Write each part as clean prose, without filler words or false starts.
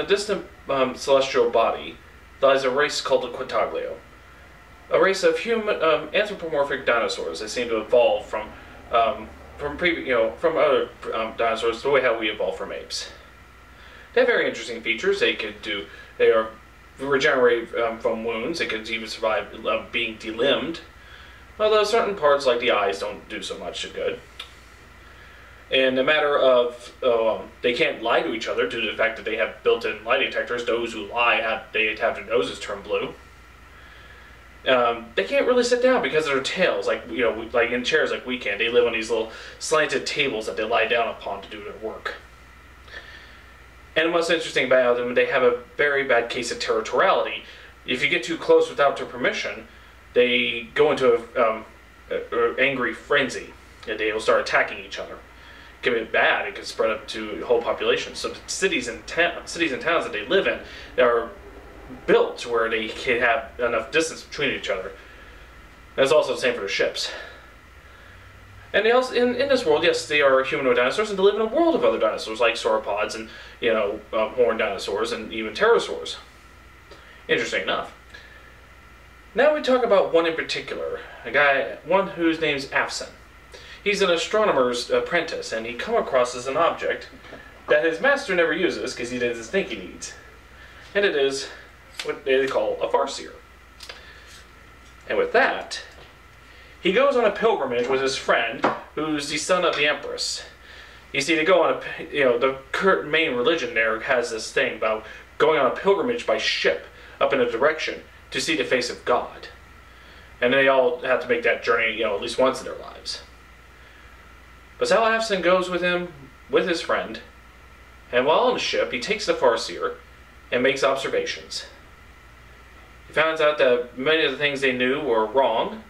a distant celestial body lies a race called the Quintaglio, a race of human anthropomorphic dinosaurs. They seem to evolve from from other dinosaurs the way how we evolved from apes. They have very interesting features. They are regenerate from wounds. They can even survive being delimbed, although certain parts like the eyes don't do so much good. In the matter of, they can't lie to each other due to the fact that they have built-in lie detectors. Those who lie they have their noses turn blue. They can't really sit down because of their tails, like like in chairs like we can. They live on these little slanted tables that they lie down upon to do their work. And what's interesting about them, they have a very bad case of territoriality. If you get too close without their permission, they go into an angry frenzy, and they will start attacking each other. It can be bad. It can spread up to the whole population. So cities and towns that they live in are built where they can have enough distance between each other. And it's also the same for the ships. And they also, in this world, yes, they are humanoid dinosaurs, and they live in a world of other dinosaurs like sauropods and horned dinosaurs and even pterosaurs. Interesting enough. Now we talk about one in particular, one whose name's Afson. He's an astronomer's apprentice, and he come across as an object that his master never uses because he doesn't think he needs. And it is what they call a Far-Seer. And with that, he goes on a pilgrimage with his friend, who's the son of the Empress. You see, to go on the current main religion there has this thing about going on a pilgrimage by ship up in a direction to see the face of God. And they all have to make that journey, at least once in their lives. But Sal Afson goes with him, with his friend, and while on the ship, he takes the Far-Seer and makes observations. He finds out that many of the things they knew were wrong,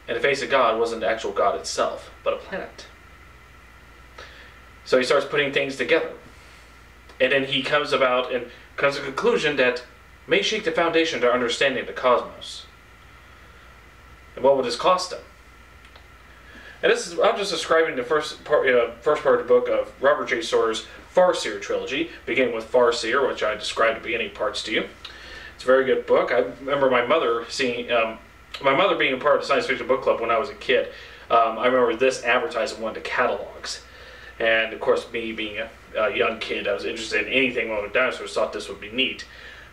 and the face of God wasn't the actual God itself, but a planet. So he starts putting things together. And then he comes to a conclusion that may shake the foundation to understanding the cosmos. And what would this cost him? And I'm just describing the first part of the book of Robert J Sawyer's Far-Seer trilogy, beginning with Far-Seer, which I described the beginning parts to you. It's a very good book. I remember my mother being a part of the science fiction book club when I was a kid. I remember this advertised in one of the catalogs. And of course, me being a young kid, I was interested in anything with dinosaurs, thought this would be neat.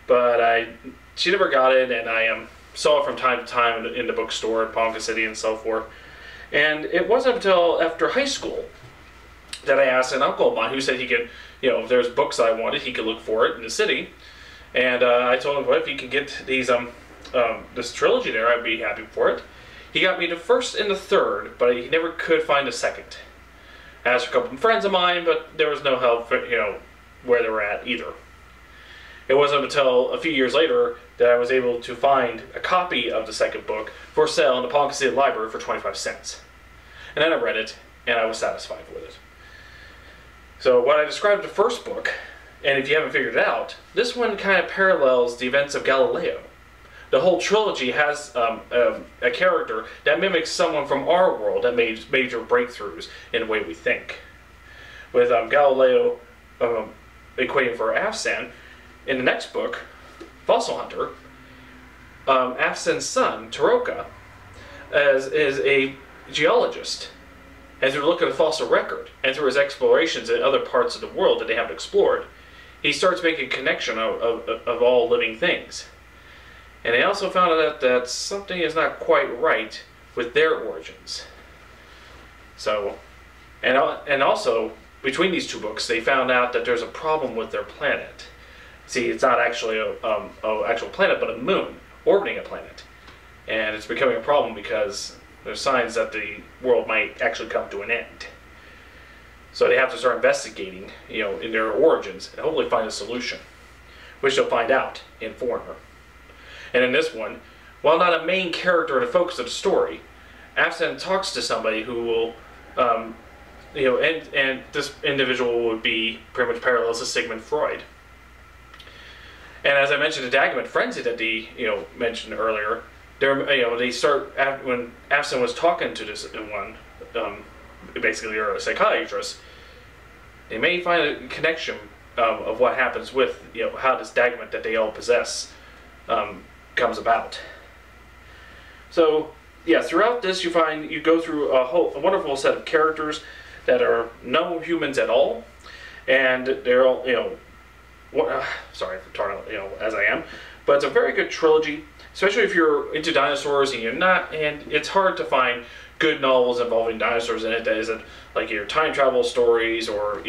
But she never got it, and I saw it from time to time in the bookstore in Ponca City and so forth. And it wasn't until after high school that I asked an uncle of mine who said he could, if there's books I wanted, he could look for it in the city. And I told him, well, if he could get these this trilogy there, I'd be happy for it. He got me the first and the third, but he never could find a second. I asked a couple of friends of mine, but there was no help for, where they were at either. It wasn't until a few years later that I was able to find a copy of the second book for sale in the Ponca City Library for 25 cents. And then I read it, and I was satisfied with it. So what I described the first book, and if you haven't figured it out, this one kind of parallels the events of Galileo. The whole trilogy has a character that mimics someone from our world that made major breakthroughs in the way we think. With Galileo equating for Afson, in the next book, Fossil Hunter, Afson's son, Taroka, is a geologist. And through looking at the fossil record, and through his explorations in other parts of the world that they haven't explored, he starts making a connection of all living things. And they also found out that something is not quite right with their origins. So, and also, between these two books, they found out that there's a problem with their planet. See, it's not actually an actual planet, but a moon orbiting a planet. And it's becoming a problem because there's signs that the world might actually come to an end. So they have to start investigating, in their origins, and hopefully find a solution, which they'll find out in Foreigner. And in this one, while not a main character or the focus of the story, Afson talks to somebody who will, and this individual would be pretty much parallels to Sigmund Freud. And as I mentioned, the Daggerman frenzy that they, mentioned earlier, they start when Afson was talking to this one, basically, or a psychiatrist. They may find a connection of what happens with, how this Dagmont that they all possess comes about. So yeah, throughout this you go through a wonderful set of characters that are no humans at all, and they're all, sorry for talking, as I am, but it's a very good trilogy, especially if you're into dinosaurs and you're not, and it's hard to find good novels involving dinosaurs in it that isn't like your time travel stories or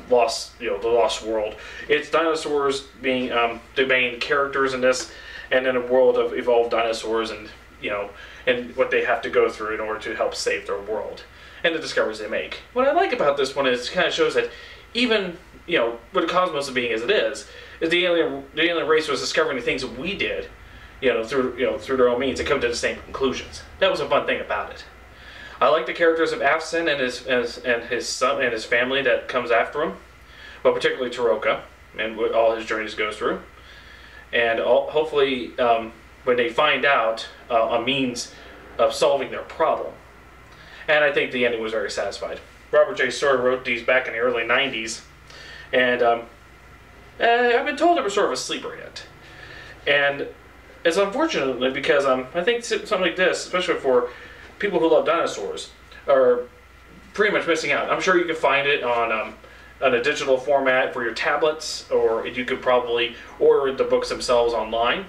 Lost, the Lost World. It's dinosaurs being the main characters in this, and in a world of evolved dinosaurs, and and what they have to go through in order to help save their world, and the discoveries they make. What I like about this one is it kind of shows that even with the cosmos being as it is the alien race was discovering the things that we did, through their own means, and come to the same conclusions. That was a fun thing about it. I like the characters of Afson and his son and his family that comes after him, well, particularly Taroka and what all his journeys goes through, and hopefully when they find out a means of solving their problem. And I think the ending was very satisfied. Robert J Sawyer wrote these back in the early '90s, and I've been told they were sort of a sleeper hit, and it's unfortunately because I think something like this, especially for people who love dinosaurs, are pretty much missing out. I'm sure you can find it on a digital format for your tablets, or you could probably order the books themselves online.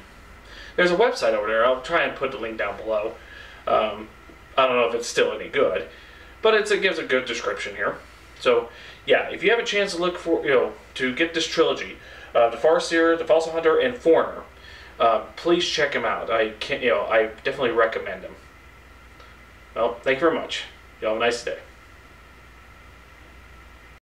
There's a website over there. I'll try and put the link down below. I don't know if it's still any good, but it gives a good description here. So yeah, if you have a chance to look for to get this trilogy, the Far-Seer, the Fossil Hunter, and Foreigner, please check them out. I definitely recommend them. Well, thank you very much. You all have a nice day.